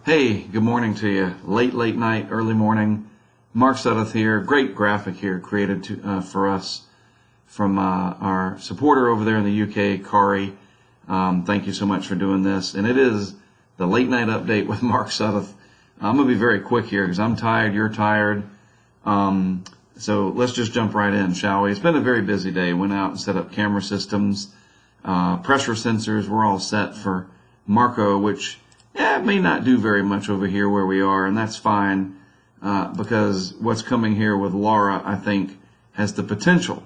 Hey, good morning to you. Late night, early morning. Mark Sudduth here. Great graphic here created for us from our supporter over there in the UK, Kari. Thank you so much for doing this. And it is the late night update with Mark Sudduth. I'm going to be very quick here because I'm tired, you're tired. So let's just jump right in, shall we? It's been a very busy day. Went out and set up camera systems, pressure sensors. We're all set for Marco, which it may not do very much over here where we are, and that's fine because what's coming here with Laura, I think, has the potential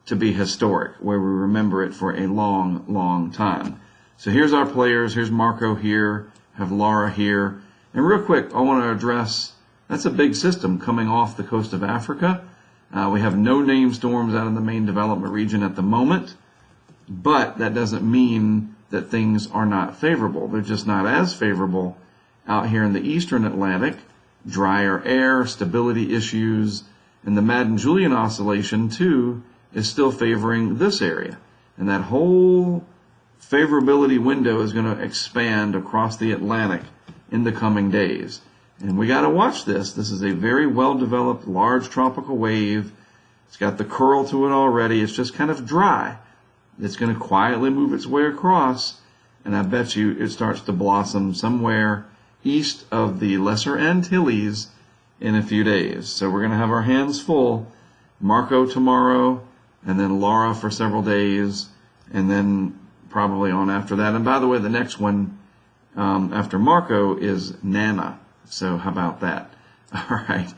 to be historic, where we remember it for a long, long time. So here's our players. Here's Marco here, have Laura here. And real quick, I want to address, that's a big system coming off the coast of Africa. We have no named storms out in the main development region at the moment, but that doesn't mean that things are not favorable. They're just not as favorable out here in the eastern Atlantic. Drier air, stability issues, and the Madden-Julian oscillation too is still favoring this area. And that whole favorability window is going to expand across the Atlantic in the coming days. And we got to watch this. This is a very well-developed large tropical wave. It's got the curl to it already. It's just kind of dry. It's going to quietly move its way across, and I bet you it starts to blossom somewhere east of the Lesser Antilles in a few days. So we're going to have our hands full. Marco tomorrow, and then Laura for several days, and then probably on after that. And by the way, the next one after Marco is Nana. So how about that? All right.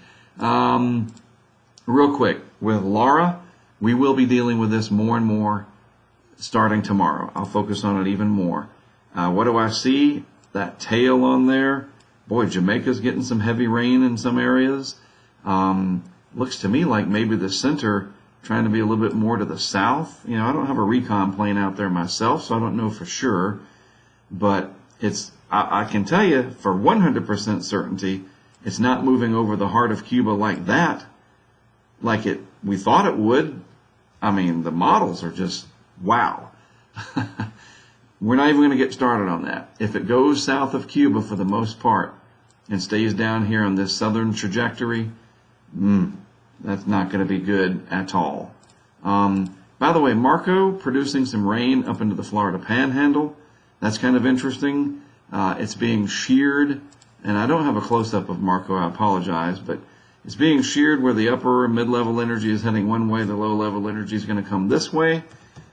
Real quick, with Laura, we will be dealing with this more and more starting tomorrow. I'll focus on it even more. What do I see? That tail on there. Boy, Jamaica's getting some heavy rain in some areas. Looks to me like maybe the center trying to be a little bit more to the south. You know, I don't have a recon plane out there myself, so I don't know for sure. But I can tell you for 100% certainty, it's not moving over the heart of Cuba like that, like we thought it would. I mean, the models are just wow. We're not even going to get started on that. If it goes south of Cuba for the most part and stays down here on this southern trajectory, that's not going to be good at all. By the way, Marco producing some rain up into the Florida Panhandle. That's kind of interesting. It's being sheared, and I don't have a close-up of Marco, I apologize, but it's being sheared where the upper and mid-level energy is heading one way, the low-level energy is going to come this way.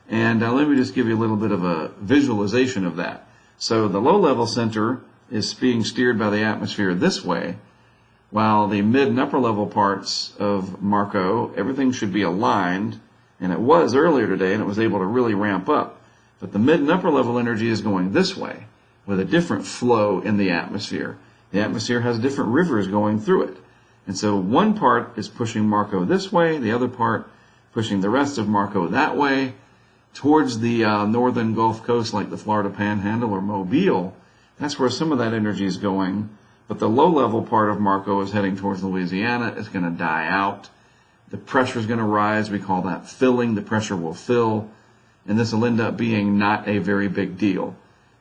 And let me just give you a little bit of a visualization of that. So the low-level center is being steered by the atmosphere this way, while the mid and upper level parts of Marco, everything should be aligned, and it was earlier today, and it was able to really ramp up. But the mid and upper level energy is going this way with a different flow in the atmosphere. The atmosphere has different rivers going through it. And so one part is pushing Marco this way, the other part pushing the rest of Marco that way. Towards the northern Gulf Coast, like the Florida Panhandle or Mobile, that's where some of that energy is going. But the low-level part of Marco is heading towards Louisiana. It's going to die out. The pressure is going to rise. We call that filling. The pressure will fill. And this will end up being not a very big deal.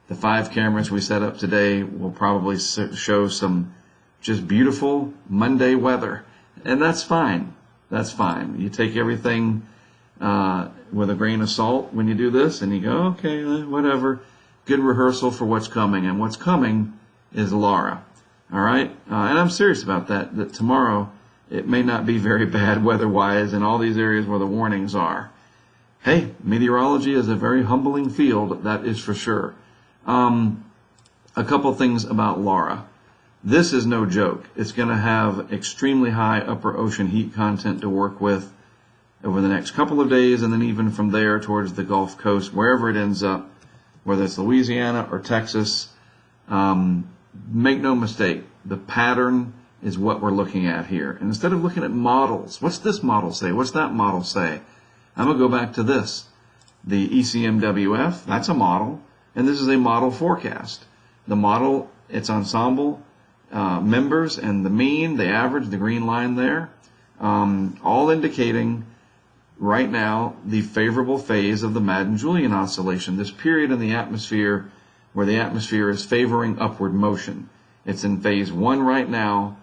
The 5 cameras we set up today will probably show some just beautiful Monday weather. And that's fine. That's fine. You take everything with a grain of salt when you do this, and you go, okay, whatever. Good rehearsal for what's coming, and what's coming is Laura. All right? And I'm serious about that tomorrow it may not be very bad weather-wise in all these areas where the warnings are. Hey, meteorology is a very humbling field, that is for sure. A couple things about Laura. This is no joke. It's going to have extremely high upper ocean heat content to work with over the next couple of days, and then even from there towards the Gulf Coast, wherever it ends up, whether it's Louisiana or Texas. Make no mistake, the pattern is what we're looking at here. And instead of looking at models, what's this model say? What's that model say? I'm going to go back to this. The ECMWF, that's a model, and this is a model forecast. The model, its ensemble members, and the mean, the average, the green line there, all indicating right now the favorable phase of the Madden-Julian oscillation, this period in the atmosphere where the atmosphere is favoring upward motion. It's in phase 1 right now,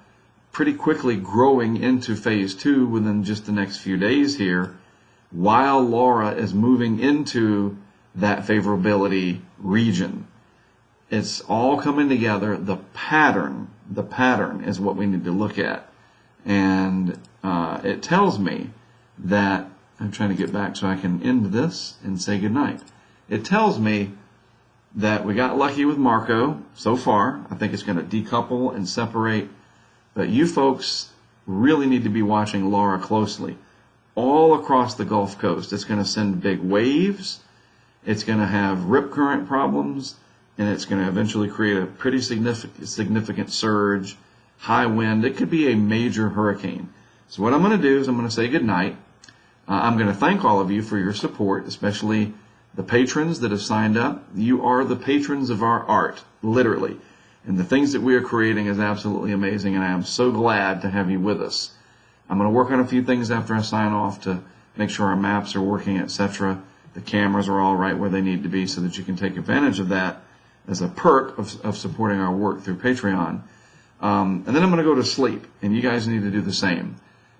pretty quickly growing into phase 2 within just the next few days here, while Laura is moving into that favorability region. It's all coming together. The pattern is what we need to look at. And it tells me that, I'm trying to get back so I can end this and say goodnight. It tells me that we got lucky with Marco so far. I think it's going to decouple and separate. But you folks really need to be watching Laura closely. All across the Gulf Coast, it's going to send big waves. It's going to have rip current problems. And it's going to eventually create a pretty significant surge, high wind. It could be a major hurricane. So what I'm going to do is I'm going to say goodnight. I'm going to thank all of you for your support, especially the patrons that have signed up. You are the patrons of our art, literally. And the things that we are creating is absolutely amazing, and I am so glad to have you with us. I'm going to work on a few things after I sign off to make sure our maps are working, etc. The cameras are all right where they need to be so that you can take advantage of that as a perk of supporting our work through Patreon. And then I'm going to go to sleep, and you guys need to do the same.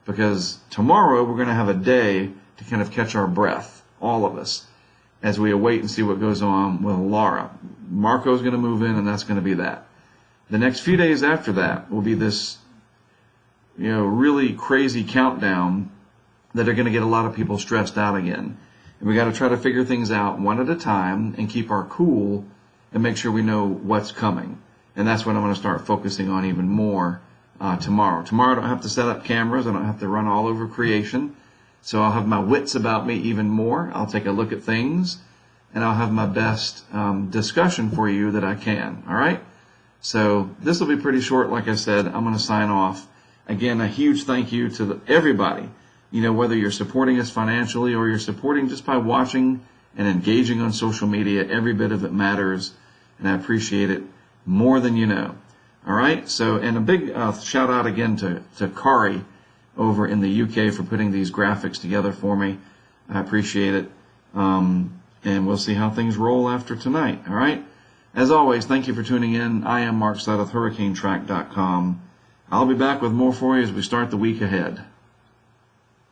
Because tomorrow we're going to have a day to kind of catch our breath, all of us, as we await and see what goes on with Laura. Marco's going to move in, and that's going to be that. The next few days after that will be this, really crazy countdown that are going to get a lot of people stressed out again. And we got to try to figure things out one at a time and keep our cool and make sure we know what's coming. And that's what I'm going to start focusing on even more tomorrow. Tomorrow I don't have to set up cameras. I don't have to run all over creation. So I'll have my wits about me even more. I'll take a look at things, and I'll have my best discussion for you that I can. All right? So this will be pretty short. Like I said, I'm going to sign off. Again, a huge thank you to everybody. Whether you're supporting us financially or you're supporting just by watching and engaging on social media, every bit of it matters, and I appreciate it more than you know. All right? So, and a big shout out again to Kari over in the UK for putting these graphics together for me. I appreciate it. And we'll see how things roll after tonight. All right? As always, thank you for tuning in. I am Mark Sudduth, HurricaneTrack.com. I'll be back with more for you as we start the week ahead.